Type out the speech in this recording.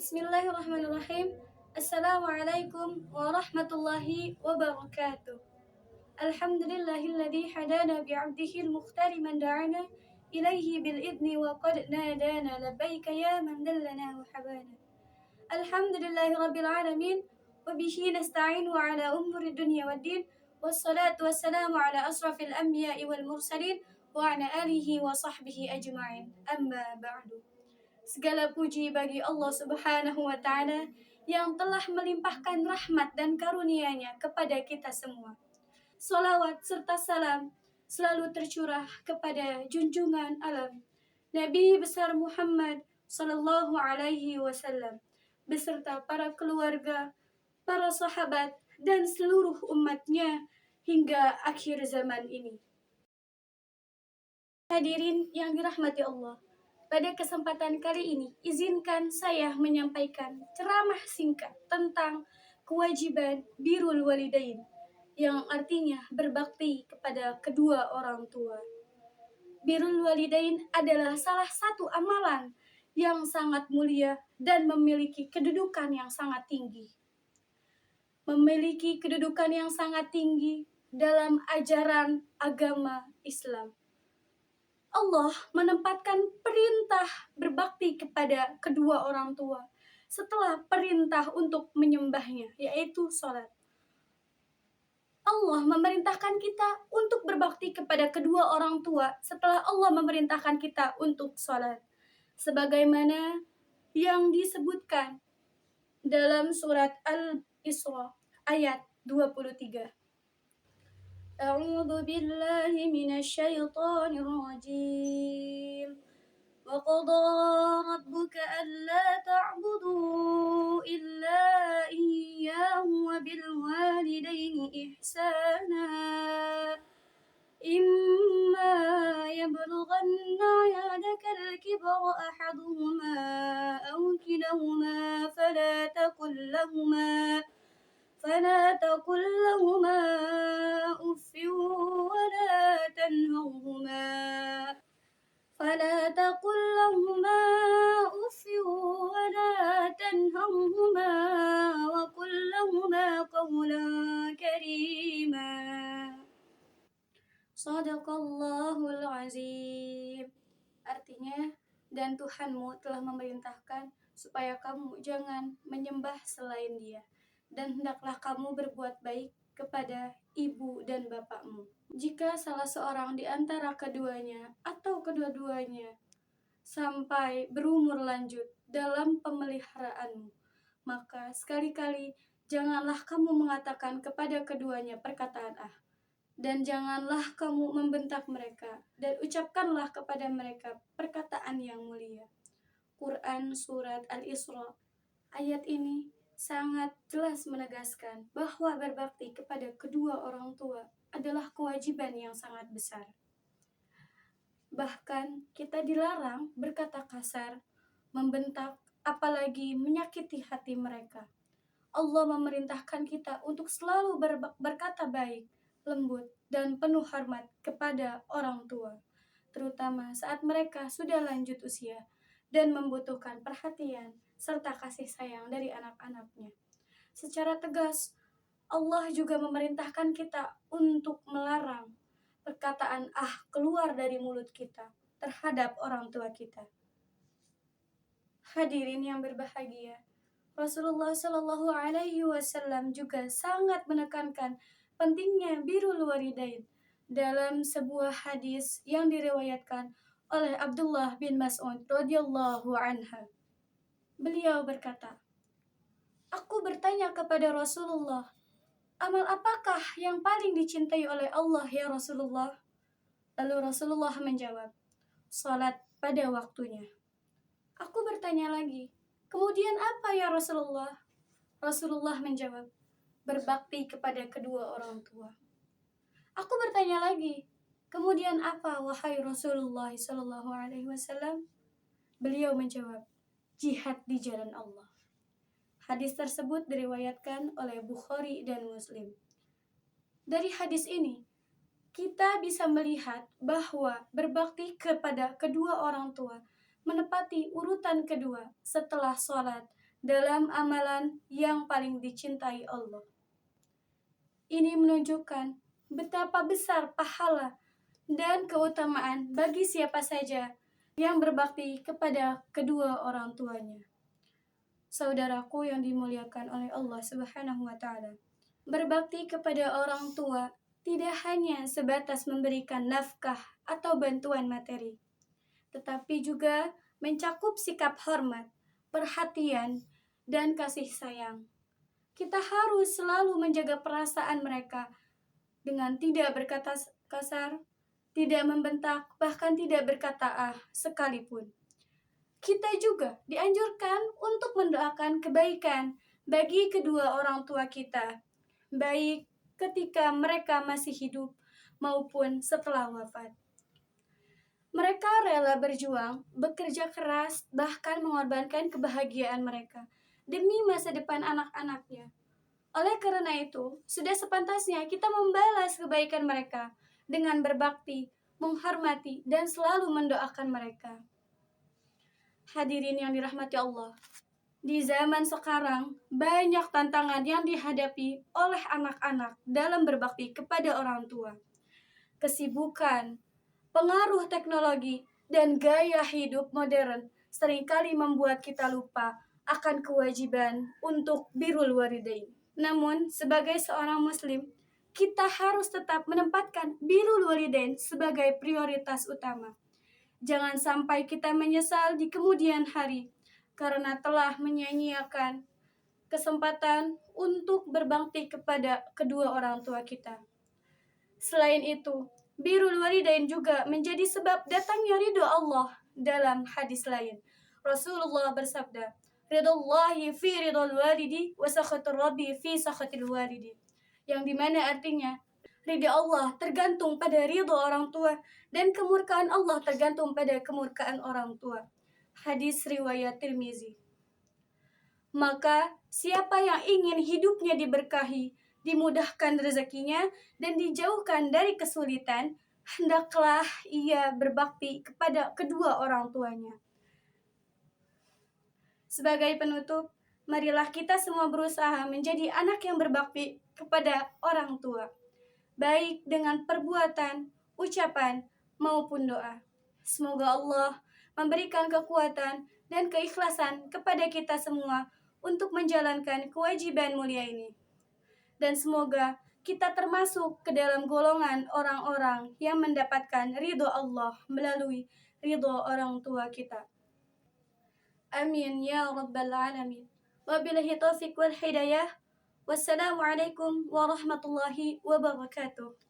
Bismillahirrahmanirrahim. Assalamualaikum warahmatullahi wabarakatuh. Alhamdulillahilladzi hadana bi'abdihi al-mukhtari man da'ana ilaihi bil'idni wa qad nadana labbaika ya man dallana wa habana. Alhamdulillahi rabbil alamin wa bihi nasta'inu ala umuri dunya waddin wassalatu wassalamu ala asrafil anbiya'i wal mursalin wa ala alihi wa sahbihi ajma'in. Amma ba'du. Segala puji bagi Allah Subhanahu wa Ta'ala yang telah melimpahkan rahmat dan karunia-Nya kepada kita semua. Salawat serta salam selalu tercurah kepada junjungan alam Nabi besar Muhammad sallallahu alaihi wasallam beserta para keluarga, para sahabat dan seluruh umatnya hingga akhir zaman ini. Hadirin yang dirahmati Allah, pada kesempatan kali ini, izinkan saya menyampaikan ceramah singkat tentang kewajiban birrul walidain, yang artinya berbakti kepada kedua orang tua. Birrul walidain adalah salah satu amalan yang sangat mulia dan memiliki kedudukan yang sangat tinggi. Memiliki kedudukan yang sangat tinggi dalam ajaran agama Islam. Allah menempatkan perintah berbakti kepada kedua orang tua setelah perintah untuk menyembahnya, yaitu sholat. Allah memerintahkan kita untuk berbakti kepada kedua orang tua setelah Allah memerintahkan kita untuk sholat. Sebagaimana yang disebutkan dalam surat Al-Isra ayat 23. أعوذ بالله من الشيطان الرجيم وقضى ربك ألا تعبدوا إلا إياه وبالوالدين إحسانا إما يبلغن عندك الكبر أحدهما أو كلاهما فلا تقل لهما أف ولا تنهرهما وقل لهما قولا كريما. Shadaqallahul azim. Artinya, dan Tuhanmu telah memerintahkan supaya kamu jangan menyembah selain Dia, dan hendaklah kamu berbuat baik kepada ibu dan bapakmu. Jika salah seorang di antara keduanya atau kedua-duanya sampai berumur lanjut dalam pemeliharaanmu, maka sekali-kali janganlah kamu mengatakan kepada keduanya perkataan dan janganlah kamu membentak mereka, dan ucapkanlah kepada mereka perkataan yang mulia. Quran Surat Al-Isra ayat ini sangat jelas menegaskan bahwa berbakti kepada kedua orang tua adalah kewajiban yang sangat besar. Bahkan kita dilarang berkata kasar, membentak, apalagi menyakiti hati mereka. Allah memerintahkan kita untuk selalu berkata baik, lembut, dan penuh hormat kepada orang tua, terutama saat mereka sudah lanjut usia dan membutuhkan perhatian serta kasih sayang dari anak-anaknya. Secara tegas, Allah juga memerintahkan kita untuk melarang perkataan keluar dari mulut kita terhadap orang tua kita. Hadirin yang berbahagia, Rasulullah Shallallahu Alaihi Wasallam juga sangat menekankan pentingnya birrul walidain dalam sebuah hadis yang diriwayatkan oleh Abdullah bin Mas'ud radhiyallahu anha. Beliau berkata, "Aku bertanya kepada Rasulullah, amal apakah yang paling dicintai oleh Allah ya Rasulullah?" Lalu Rasulullah menjawab, "Salat pada waktunya." Aku bertanya lagi, "Kemudian apa ya Rasulullah?" Rasulullah menjawab, "Berbakti kepada kedua orang tua." Aku bertanya lagi, "Kemudian apa wahai Rasulullah sallallahu alaihi wasallam?" Beliau menjawab, "Jihad di jalan Allah." Hadis tersebut diriwayatkan oleh Bukhari dan Muslim. Dari hadis ini, kita bisa melihat bahwa berbakti kepada kedua orang tua menepati urutan kedua setelah sholat dalam amalan yang paling dicintai Allah. Ini menunjukkan betapa besar pahala dan keutamaan bagi siapa saja yang berbakti kepada kedua orang tuanya. Saudaraku yang dimuliakan oleh Allah Subhanahu wa taala, berbakti kepada orang tua tidak hanya sebatas memberikan nafkah atau bantuan materi, tetapi juga mencakup sikap hormat, perhatian, dan kasih sayang. Kita harus selalu menjaga perasaan mereka dengan tidak berkata kasar, tidak membentak, bahkan tidak berkata sekalipun. Kita juga dianjurkan untuk mendoakan kebaikan bagi kedua orang tua kita, baik ketika mereka masih hidup maupun setelah wafat. Mereka rela berjuang, bekerja keras, bahkan mengorbankan kebahagiaan mereka demi masa depan anak-anaknya. Oleh karena itu, sudah sepantasnya kita membalas kebaikan mereka dengan berbakti, menghormati, dan selalu mendoakan mereka. Hadirin yang dirahmati Allah, di zaman sekarang banyak tantangan yang dihadapi oleh anak-anak dalam berbakti kepada orang tua. Kesibukan, pengaruh teknologi, dan gaya hidup modern seringkali membuat kita lupa akan kewajiban untuk birrul walidain. Namun, sebagai seorang muslim, kita harus tetap menempatkan birrul walidain sebagai prioritas utama. Jangan sampai kita menyesal di kemudian hari karena telah menyia-nyiakan kesempatan untuk berbakti kepada kedua orang tua kita. Selain itu, birrul walidain juga menjadi sebab datangnya ridho Allah dalam hadis lain. Rasulullah bersabda, "Ridallahi fi ridal walidi wa sakhatur rabbi fi sakhatil walidi." Yang dimana artinya, ridha Allah tergantung pada ridho orang tua dan kemurkaan Allah tergantung pada kemurkaan orang tua. Hadis riwayat Tirmizi. Maka siapa yang ingin hidupnya diberkahi, dimudahkan rezekinya, dan dijauhkan dari kesulitan, hendaklah ia berbakti kepada kedua orang tuanya. Sebagai penutup, marilah kita semua berusaha menjadi anak yang berbakti kepada orang tua, baik dengan perbuatan, ucapan, maupun doa. Semoga Allah memberikan kekuatan dan keikhlasan kepada kita semua untuk menjalankan kewajiban mulia ini. Dan semoga kita termasuk ke dalam golongan orang-orang yang mendapatkan ridho Allah melalui ridho orang tua kita. Amin ya rabbal alamin. Wabillahi taufiq wal hidayah. Wassalamualaikum warahmatullahi wabarakatuh.